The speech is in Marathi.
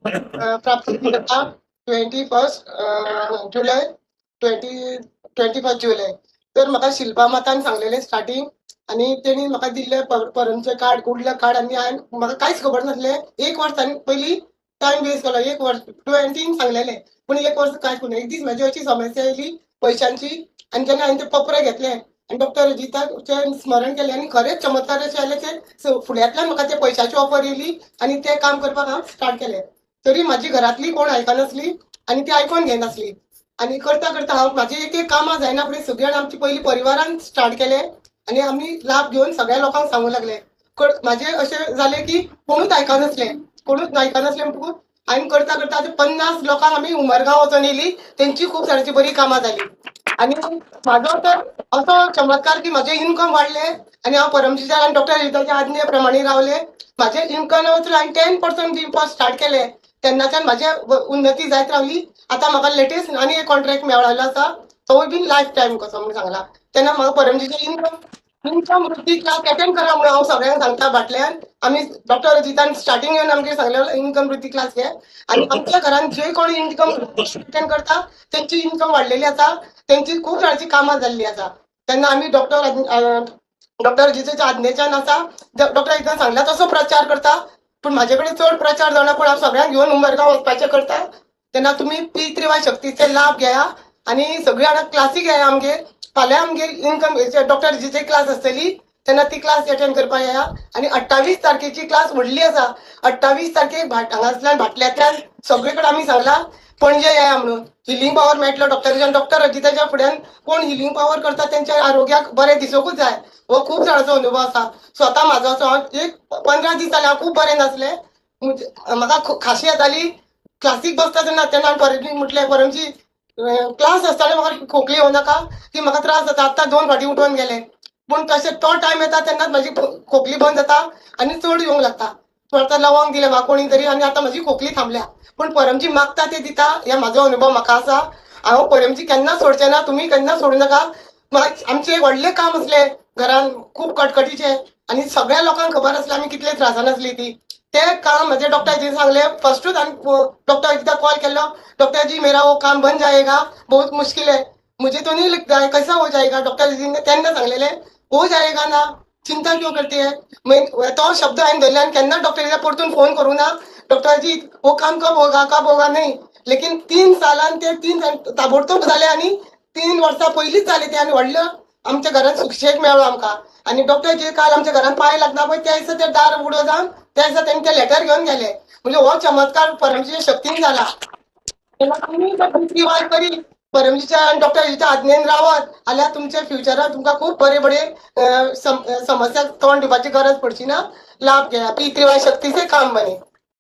प्राप्त केली होता 21 जुलै 21 जुलै. तर म्हाका शिल्पा मातान सांगलेले स्टार्टिंग आणि तेणी म्हाका दिल्ले परमचे कार्ड कुडले कार्ड आणि हांवें म्हाका कांयच खबर नासलें. एक वर्स तांणी पयलीं टायम वेस्ट केलो. एक वर्स 20 सांगलेले पूण एक वर्स कांयच करूं ना. एक दीस म्हाजी अशी समस्या येयली पयशांची आणि जेन्ना हांवें ते पप्रे घेतले आणि डॉक्टर रजिताचे स्मरण केलें आणि खरेंच चमत्कार अशें जालें की फुड्यांतल्यान म्हाका ते पयशांची ऑफर येयली आणि ते काम करपाक हांव स्टार्ट केलें. तरी म्हाजी घरातली कोण आयकनासली आणि ती आयकून घेनासली आणि करता करता हांव म्हाजी एक कामां जायना फुडें सगळी जाणां आमची पयलीं परिवारान स्टार्ट केलें आणि आमी लाभ घेवन सगळ्या लोकांक सांगूं लागले. म्हाजे अशें जालें की कोणूच आयकनासलें म्हणटकूच हांवें करता करता 50 लोकांक आमी उमरगांव वचून येयली. तेंची खूब जाणांची बरी कामां जाली आणि म्हाजो तर असो चमत्कार की म्हाजें इन्कम वाडलें आणि हांव परमजीच्या आनी डॉक्टर रजिताच्या आज्ञे प्रमाणे रावलें. म्हाजें इन्कम वचून हांवें 10% दिवपाक स्टार्ट केलें. तेन्नाच्यान म्हाजें उन्नती जायत रावली. आतां म्हाका लेटेस्ट आनी एक कॉन्ट्रॅक्ट मेळ्ळो आसा, तोय बीन लायफ टायम कसो म्हूण सांगला. तेन्ना म्हाका परमजीचें इन्कम वृद्धी क्लास अटेंड करा म्हणून हांव सगळ्यांक सांगता भाटल्यान. आमी डॉक्टर रजितान स्टार्टिंग येवन आमगे सांगलेलो इन्कम वृद्धी क्लास घे आणि आमच्या घरान जे कोणी इन्कम अटेंड करता तेंची इन्कम वाडलेली आसा. तेंची खूब जाणांची कामां जाल्ली आसा. तेन्ना आमी डॉक्टर रजिताच्या आज्ञेच्यान आसा. डॉक्टर रजितान सांगला तसो प्रचार करता. पूण म्हाजे कडेन चड प्रचार जावना पूण हांव सगळ्यांक घेवन उमरगांव वचपाचें करता. तेन्ना तुमी पी3वाय शक्तीचे लाभ घेया आणि सगळीं जाणां क्लासी घेया. आमगे फाल्यां आमगे इन्कम डॉक्टर रजिताची क्लास आसतली तेन्ना ती क्लास अटेंड करपाक येया. आणि 28 तारखेची क्लास व्हडली आसा. 28 तारखेक हांगासल्यान भाटल्यातल्यान सगळे कडेन आमी सांगला पणजे येया म्हणून. हिलिंग पावर मेळटलो डॉक्टर रजिताच्या फुड्यान कोण हिलिंग पावर करता तेंच्या आरोग्याक बरें दिसोकूच जाय. हो खूब जाणांचो अनुभव आसा. स्वता म्हाजो असो एक 15 दीस जाले हांव खूब बरें नासलें. म्हाका खाशी येताली. क्लासीक बसता तेन्ना परमजी म्हटलें परमजी क्लास आसतना म्हाका खोकली येवं नाका की म्हाका त्रास जाता. आतां 2 फावटी उठोवन गेले पूण तशें तो टायम येता तेन्नाच म्हाजी खोकली बंद जाता आनी चड येवंक लागता. आतां लवंग दिलें म्हाका कोणी तरी आनी आतां म्हाजी खोकली थांबल्या. पूण परमजी मागता ते दिता हे म्हाजो अनुभव म्हाका आसा. हांव परमजी केन्ना सोडचें ना. तुमी केन्ना सोडूं नाका. आमचें व्हडलें काम आसलें घरान खूब कटकटीचें आणि सगळ्या लोकांक खबर आसलें आमी कितले त्रासान आसली ती. ते काम म्हजे डॉक्टर जी सांगलें फर्स्टूच हांवें डॉक्टर जी कॉल केलो. डॉक्टर जी मेरा वो काम बन जाएगा, बहुत मुश्किल है, मुझे तो नहीं लगता है, कैसा हो जाएगा. डॉक्टर जी ने तेन्ना सांगलेले हो जाएगा ना, चिंता क्यों करती है. तो शब्द हांवें धरले आनी केन्ना डॉक्टर जी परतून फोन करूं ना. डॉक्टर जी वो काम कब होगा नहीं. लेकिन 3 सालान ते 3 ताबडतोब जाले आणि 3 वर्सां पयलींच जाले ते आनी व्हडलो आमच्या घरान सुशेग मेळ्ळो आमकां. आणि डॉक्टर जे काल आमच्या घरान पांय लागना पळय त्या दिसा ते दार उडो जावन त्या दिसा तेंचे ते लेटर घेवन गेले. म्हणजे हो चमत्कार परमजीच्या शक्तीन जाला. तुमी करी परमजीच्या आणि डॉक्टर जीच्या आज्ञेन रावत जाल्यार तुमच्या फ्युचरान तुमकां खूब बरे बरे समस्या तोंड दिवपाची गरज पडची ना. लाभ घेया. पी3वाय शक्तीचे काम बने.